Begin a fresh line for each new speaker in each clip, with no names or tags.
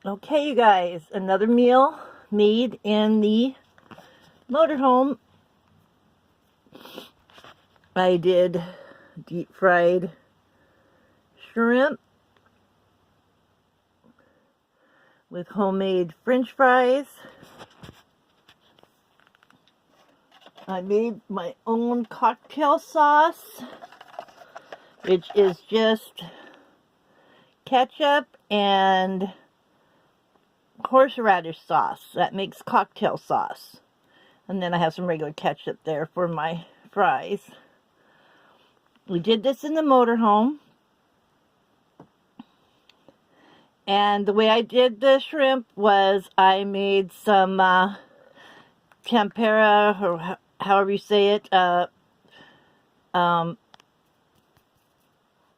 Okay, you guys, another meal made in the motorhome. I did deep fried shrimp with homemade French fries. I made my own cocktail sauce, which is just ketchup and horseradish sauce. That makes cocktail sauce. And then I have some regular ketchup there for my fries. We did this in the motorhome. And the way I did the shrimp was I made some tempura, or however you say it,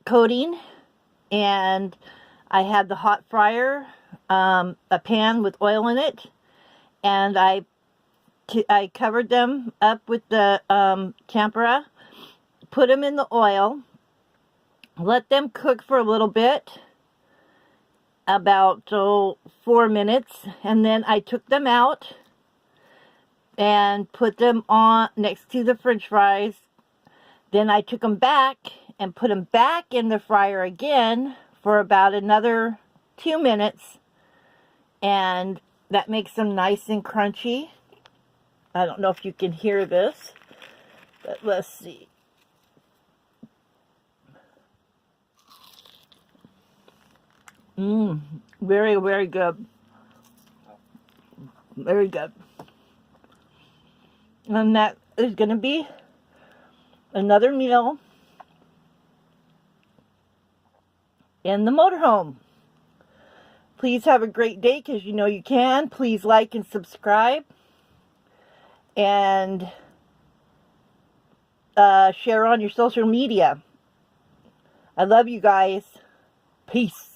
coating. And I had the hot fryer, a pan with oil in it. And I covered them up with the tempura, put them in the oil, let them cook for a little bit, about 4 minutes, and then I took them out and put them on next to the French fries. Then I took them back and put them back in the fryer again for about another 2 minutes, and that makes them nice and crunchy. I don't know if you can hear this, but let's see. Very, very good. Very good. And that is going to be another meal in the motorhome. Please have a great day, because you know you can. Please like and subscribe. And share on your social media. I love you guys. Peace.